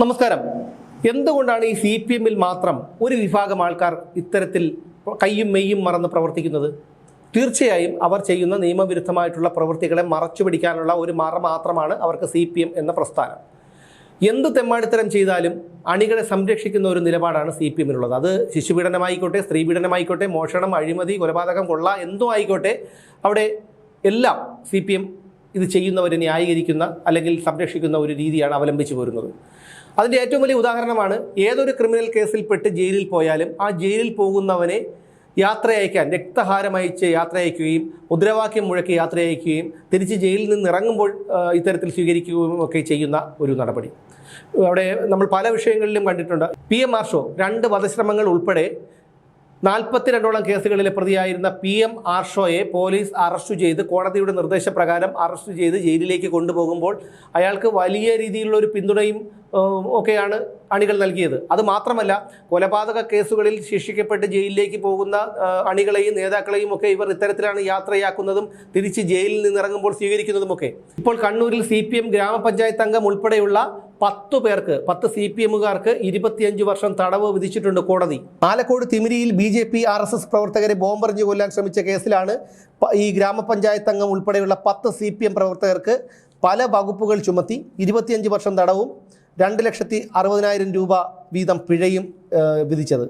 നമസ്കാരം. എന്തുകൊണ്ടാണ് ഈ CPM-ൽ മാത്രം ഒരു വിഭാഗം ആൾക്കാർ ഇത്തരത്തിൽ കയ്യും മെയ്യും മറന്ന് പ്രവർത്തിക്കുന്നത്? തീർച്ചയായും അവർ ചെയ്യുന്ന നിയമവിരുദ്ധമായിട്ടുള്ള പ്രവൃത്തികളെ മറച്ചു പിടിക്കാനുള്ള ഒരു മറ മാത്രമാണ് അവർക്ക് CPM എന്ന പ്രസ്ഥാനം. എന്ത് തെമ്മാടിത്തരം ചെയ്താലും അണികളെ സംരക്ഷിക്കുന്ന ഒരു നിലപാടാണ് CPM-നുള്ളത്. അത് ശിശുപീഡനമായിക്കോട്ടെ, സ്ത്രീപീഡനമായിക്കോട്ടെ, മോഷണം, അഴിമതി, കൊലപാതകം, കൊള്ള, എന്തോ ആയിക്കോട്ടെ, അവിടെ എല്ലാം CPM ഇത് ചെയ്യുന്നവരെ ന്യായീകരിക്കുന്ന അല്ലെങ്കിൽ സംരക്ഷിക്കുന്ന ഒരു രീതിയാണ് അവലംബിച്ചു പോരുന്നത്. അതിൻ്റെ ഏറ്റവും വലിയ ഉദാഹരണമാണ് ഏതൊരു ക്രിമിനൽ കേസിൽപ്പെട്ട് ജയിലിൽ പോയാലും ആ ജയിലിൽ പോകുന്നവനെ യാത്ര അയക്കാൻ രക്തഹാരം അയച്ച് യാത്ര അയക്കുകയും മുദ്രാവാക്യം മുഴക്കി യാത്ര അയക്കുകയും തിരിച്ച് ജയിലിൽ നിന്ന് ഇറങ്ങുമ്പോൾ ഇത്തരത്തിൽ സ്വീകരിക്കുകയും ഒക്കെ ചെയ്യുന്ന ഒരു നടപടി അവിടെ നമ്മൾ പല വിഷയങ്ങളിലും കണ്ടിട്ടുണ്ട്. PM ആർഷോ 2 വധശ്രമങ്ങൾ ഉൾപ്പെടെ 42ഓളം കേസുകളിലെ പ്രതിയായിരുന്ന PM ആർഷോയെ പോലീസ് അറസ്റ്റ് ചെയ്ത് കോടതിയുടെ നിർദ്ദേശപ്രകാരം അറസ്റ്റ് ചെയ്ത് ജയിലിലേക്ക് കൊണ്ടുപോകുമ്പോൾ അയാൾക്ക് വലിയ രീതിയിലുള്ള ഒരു പിന്തുണയും ഒക്കെയാണ് അണികൾ നൽകിയത്. അത് മാത്രമല്ല, കൊലപാതക കേസുകളിൽ ശിക്ഷിക്കപ്പെട്ട് ജയിലിലേക്ക് പോകുന്ന അണികളെയും നേതാക്കളെയും ഒക്കെ ഇവർ ഇത്തരത്തിലാണ് യാത്രയാക്കുന്നതും തിരിച്ച് ജയിലിൽ നിന്നിറങ്ങുമ്പോൾ സ്വീകരിക്കുന്നതുമൊക്കെ. ഇപ്പോൾ കണ്ണൂരിൽ CPM ഗ്രാമപഞ്ചായത്ത് അംഗം ഉൾപ്പെടെയുള്ള 10 പേർക്ക് 10 CPM-കാർക്ക് 25 വർഷം തടവ് വിധിച്ചിട്ടുണ്ട് കോടതി. ആലക്കോട് തിമിരിയിൽ BJP RSS പ്രവർത്തകരെ ബോംബെറിഞ്ഞ് കൊല്ലാൻ ശ്രമിച്ച കേസിലാണ് ഈ ഗ്രാമപഞ്ചായത്ത് അംഗം ഉൾപ്പെടെയുള്ള 10 CPM പ്രവർത്തകർക്ക് പല വകുപ്പുകൾ ചുമത്തി 25 വർഷം തടവും 2,60,000 രൂപ വീതം പിഴയും വിധിച്ചത്.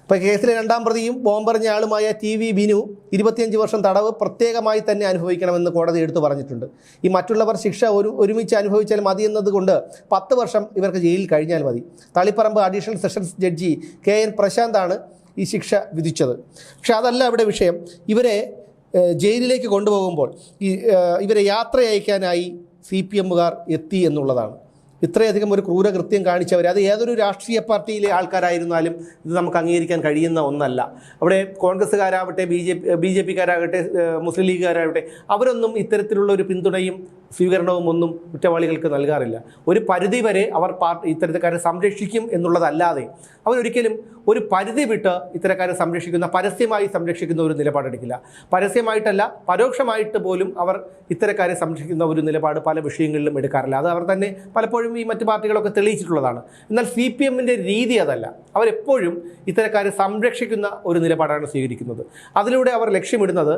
ഇപ്പോൾ കേസിലെ 2ാം പ്രതിയും ബോംബെറിഞ്ഞ ആളുമായ TV ബിനു 25 വർഷം തടവ് പ്രത്യേകമായി തന്നെ അനുഭവിക്കണമെന്ന് കോടതി എടുത്തു പറഞ്ഞിട്ടുണ്ട്. ഈ മറ്റുള്ളവർ ശിക്ഷ ഒരുമിച്ച് അനുഭവിച്ചാൽ മതി എന്നതുകൊണ്ട് 10 വർഷം ഇവർക്ക് ജയിലിൽ കഴിഞ്ഞാൽ മതി. Taliparamba additional sessions judge KN പ്രശാന്താണ് ഈ ശിക്ഷ വിധിച്ചത്. പക്ഷെ അതല്ല ഇവിടെ വിഷയം. ഇവരെ ജയിലിലേക്ക് കൊണ്ടുപോകുമ്പോൾ ഇവരെ യാത്ര അയക്കാനായി CPM-കാർ എത്തി എന്നുള്ളതാണ്. ഇത്രയധികം ഒരു ക്രൂരകൃത്യം കാണിച്ചവർ, അത് ഏതൊരു രാഷ്ട്രീയ പാർട്ടിയിലെ ആൾക്കാരായിരുന്നാലും ഇത് നമുക്ക് അംഗീകരിക്കാൻ കഴിയുന്ന ഒന്നല്ല. അവിടെ കോൺഗ്രസ്സുകാരാവട്ടെ, BJP-കാരാകട്ടെ, മുസ്ലിം ലീഗുകാരാവട്ടെ, അവരൊന്നും ഇത്തരത്തിലുള്ള ഒരു പിന്തുണയും സ്വീകരണവും ഒന്നും കുറ്റവാളികൾക്ക് നൽകാറില്ല. ഒരു പരിധി വരെ അവർ ഇത്തരക്കാരെ സംരക്ഷിക്കും എന്നുള്ളതല്ലാതെ അവരൊരിക്കലും ഒരു പരിധി വിട്ട് ഇത്തരക്കാരെ സംരക്ഷിക്കുന്ന, പരസ്യമായി സംരക്ഷിക്കുന്ന ഒരു നിലപാടെടുക്കില്ല. പരസ്യമായിട്ടല്ല, പരോക്ഷമായിട്ട് പോലും അവർ ഇത്തരക്കാരെ സംരക്ഷിക്കുന്ന ഒരു നിലപാട് പല വിഷയങ്ങളിലും എടുക്കാറില്ല. അത് അവർ തന്നെ പലപ്പോഴും ഈ മറ്റ് പാർട്ടികളൊക്കെ തെളിയിച്ചിട്ടുള്ളതാണ്. എന്നാൽ CPM-ന്റെ രീതി അതല്ല. അവരെപ്പോഴും ഇത്തരക്കാരെ സംരക്ഷിക്കുന്ന ഒരു നിലപാടാണ് സ്വീകരിക്കുന്നത്. അതിലൂടെ അവർ ലക്ഷ്യമിടുന്നത്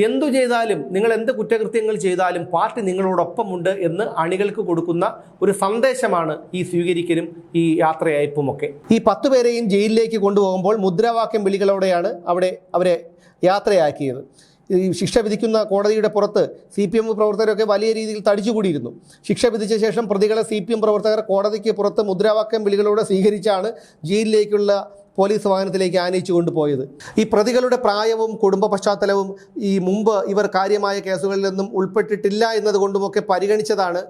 എന്തു ചെയ്താലും, നിങ്ങൾ എന്ത് കുറ്റകൃത്യങ്ങൾ ചെയ്താലും പാർട്ടി നിങ്ങളോടൊപ്പമുണ്ട് എന്ന് അണികൾക്ക് കൊടുക്കുന്ന ഒരു സന്ദേശമാണ് ഈ സ്വീകരിക്കലും ഈ യാത്രയയപ്പുമൊക്കെ. ഈ 10 പേരെയും ജയിലിലേക്ക് കൊണ്ടുപോകുമ്പോൾ മുദ്രാവാക്യം വിളികളോടെയാണ് അവരെ യാത്രയാക്കിയത്. ഈ ശിക്ഷ വിധിക്കുന്ന കോടതിയുടെ പുറത്ത് CPM പ്രവർത്തകരൊക്കെ വലിയ രീതിയിൽ തടിച്ചുകൂടിയിരുന്നു. ശിക്ഷ വിധിച്ച ശേഷം പ്രതികളെ CPM പ്രവർത്തകർ കോടതിക്ക് പുറത്ത് മുദ്രാവാക്യം വിളികളോടെ സ്വീകരിച്ചാണ് ജയിലിലേക്കുള്ള പോലീസ് വാഹനത്തിലേക്ക് ആനയിച്ചു കൊണ്ടുപോയത്. ഈ പ്രതികളുടെ പ്രായവും കുടുംബ പശ്ചാത്തലവും ഈ മുമ്പ് ഇവർ കാര്യമായ കേസുകളിലൊന്നും ഉൾപ്പെട്ടിട്ടില്ല എന്നതുകൊണ്ടുമൊക്കെ പരിഗണിച്ചതാണ്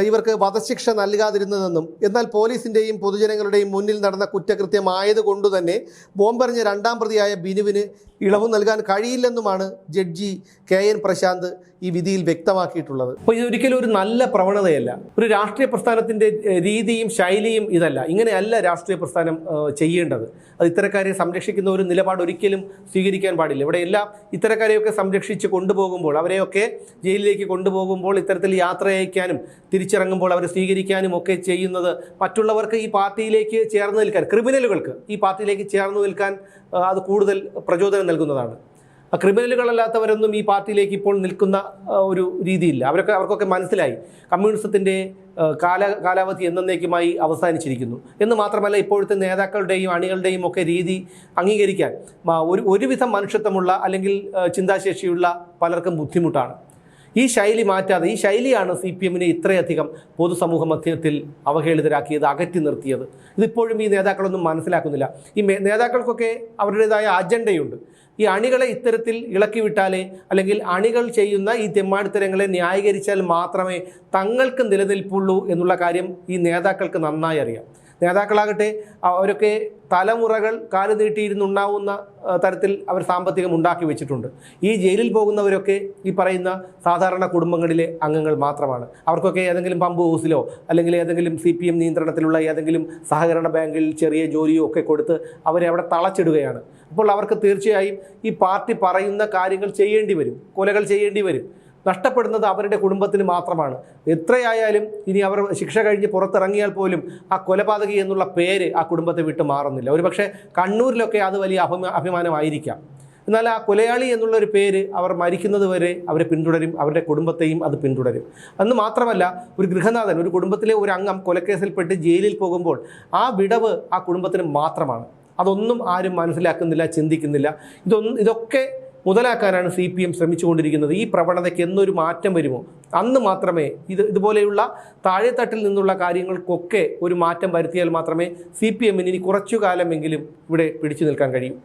ഇവർക്ക് വധശിക്ഷ നൽകാതിരുന്നതെന്നും, എന്നാൽ പോലീസിൻ്റെയും പൊതുജനങ്ങളുടെയും മുന്നിൽ നടന്ന കുറ്റകൃത്യമായതുകൊണ്ടു തന്നെ ബോംബെറിഞ്ഞ 2ാം പ്രതിയായ ബിനുവിന് ഇളവ് നൽകാൻ കഴിയില്ലെന്നുമാണ് ജഡ്ജി KN പ്രശാന്ത് ഈ വിധിയിൽ വ്യക്തമാക്കിയിട്ടുള്ളത്. അപ്പോൾ ഇതൊരിക്കലും ഒരു നല്ല പ്രവണതയല്ല. ഒരു രാഷ്ട്രീയ പ്രസ്ഥാനത്തിൻ്റെ രീതിയും ശൈലിയും ഇതല്ല. ഇങ്ങനെയല്ല രാഷ്ട്രീയ പ്രസ്ഥാനം ചെയ്യേണ്ടത്. അത് ഇത്തരക്കാരെ സംരക്ഷിക്കുന്ന ഒരു നിലപാട് ഒരിക്കലും സ്വീകരിക്കാൻ പാടില്ല. ഇവിടെ എല്ലാം ഇത്തരക്കാരെയൊക്കെ സംരക്ഷിച്ച് കൊണ്ടുപോകുമ്പോൾ, അവരെയൊക്കെ ജയിലിലേക്ക് കൊണ്ടുപോകുമ്പോൾ, ഇത്തരത്തിൽ യാത്ര അയക്കാനും തിരിച്ചിറങ്ങുമ്പോൾ അവരെ സ്വീകരിക്കാനും ഒക്കെ ചെയ്യുന്നത് മറ്റുള്ളവർക്ക് ഈ പാർട്ടിയിലേക്ക് ചേർന്ന് നിൽക്കാൻ, ക്രിമിനലുകൾക്ക് ഈ പാർട്ടിയിലേക്ക് ചേർന്ന് നിൽക്കാൻ അത് കൂടുതൽ പ്രചോദനം നൽകുന്നതാണ്. ക്രിമിനലുകളല്ലാത്തവരൊന്നും ഈ പാർട്ടിയിലേക്ക് ഇപ്പോൾ നിൽക്കുന്ന ഒരു രീതിയില്ല. അവർക്കൊക്കെ മനസ്സിലായി കമ്മ്യൂണിസത്തിൻ്റെ കാലാവധി എന്നേക്കുമായി അവസാനിച്ചിരിക്കുന്നു എന്ന് മാത്രമല്ല, ഇപ്പോഴത്തെ നേതാക്കളുടെയും അണികളുടെയും ഒക്കെ രീതി അംഗീകരിക്കാൻ ഒരുവിധം മനുഷ്യത്വമുള്ള അല്ലെങ്കിൽ ചിന്താശേഷിയുള്ള പലർക്കും ബുദ്ധിമുട്ടാണ്. ഈ ശൈലി മാറ്റാതെ, ഈ ശൈലിയാണ് CPM-നെ ഇത്രയധികം പൊതുസമൂഹ മധ്യത്തിൽ അവഹേളിതരാക്കിയത്, അകറ്റി നിർത്തിയത്. ഇതിപ്പോഴും ഈ നേതാക്കളൊന്നും മനസ്സിലാക്കുന്നില്ല. ഈ നേതാക്കൾക്കൊക്കെ അവരുടേതായ അജണ്ടയുണ്ട്. ഈ അണികളെ ഇത്തരത്തിൽ ഇളക്കി വിട്ടാലേ, അല്ലെങ്കിൽ അണികൾ ചെയ്യുന്ന ഈ തെമ്മാടിത്തരങ്ങളെ ന്യായീകരിച്ചാൽ മാത്രമേ തങ്ങൾക്ക് നിലനിൽപ്പുള്ളൂ എന്നുള്ള കാര്യം ഈ നേതാക്കൾക്ക് നന്നായി അറിയാം. നേതാക്കളാകട്ടെ അവരൊക്കെ തലമുറകൾ കാല് നീട്ടിയിരുന്നുണ്ടാവുന്ന തരത്തിൽ അവർ സാമ്പത്തികം ഉണ്ടാക്കി വെച്ചിട്ടുണ്ട്. ഈ ജയിലിൽ പോകുന്നവരൊക്കെ ഈ പറയുന്ന സാധാരണ കുടുംബങ്ങളിലെ അംഗങ്ങൾ മാത്രമാണ്. അവർക്കൊക്കെ ഏതെങ്കിലും പമ്പ് ഹൗസിലോ അല്ലെങ്കിൽ ഏതെങ്കിലും CPM നിയന്ത്രണത്തിലുള്ള ഏതെങ്കിലും സഹകരണ ബാങ്കിൽ ചെറിയ ജോലിയോ ഒക്കെ കൊടുത്ത് അവരെ അവിടെ തളച്ചിടുകയാണ്. അപ്പോൾ അവർക്ക് തീർച്ചയായും ഈ പാർട്ടി പറയുന്ന കാര്യങ്ങൾ ചെയ്യേണ്ടി വരും, കൊലകൾ ചെയ്യേണ്ടി വരും. നഷ്ടപ്പെടുന്നത് അവരുടെ കുടുംബത്തിന് മാത്രമാണ്. എത്രയായാലും ഇനി അവർ ശിക്ഷ കഴിഞ്ഞ് പുറത്തിറങ്ങിയാൽ പോലും ആ കൊലപാതകി എന്നുള്ള പേര് ആ കുടുംബത്തെ വിട്ട് മാറുന്നില്ല. ഒരുപക്ഷെ കണ്ണൂരിലൊക്കെ അത് വലിയ അഭിമാനമായിരിക്കാം. എന്നാൽ ആ കൊലയാളി എന്നുള്ള ഒരു പേര് അവർ മരിക്കുന്നത് വരെ അവരെ പിന്തുടരും, അവരുടെ കുടുംബത്തെയും അത് പിന്തുടരും. അന്ന് മാത്രമല്ല, ഒരു ഗൃഹനാഥൻ, ഒരു കുടുംബത്തിലെ ഒരു അംഗം കൊലക്കേസിൽപ്പെട്ട് ജയിലിൽ പോകുമ്പോൾ ആ വിടവ് ആ കുടുംബത്തിന് മാത്രമാണ്. അതൊന്നും ആരും മനസ്സിലാക്കുന്നില്ല, ചിന്തിക്കുന്നില്ല. ഇതൊക്കെ മുതലാക്കാനാണ് CPM ശ്രമിച്ചുകൊണ്ടിരിക്കുന്നത്. ഈ പ്രവണതയ്ക്ക് എന്നൊരു മാറ്റം വരുമോ അന്ന് മാത്രമേ ഇതുപോലെയുള്ള താഴെത്തട്ടിൽ നിന്നുള്ള കാര്യങ്ങൾക്കൊക്കെ ഒരു മാറ്റം വരുത്തിയാൽ മാത്രമേ CPM ഇനി കുറച്ചു കാലമെങ്കിലും ഇവിടെ പിടിച്ചു നിൽക്കാൻ കഴിയൂ.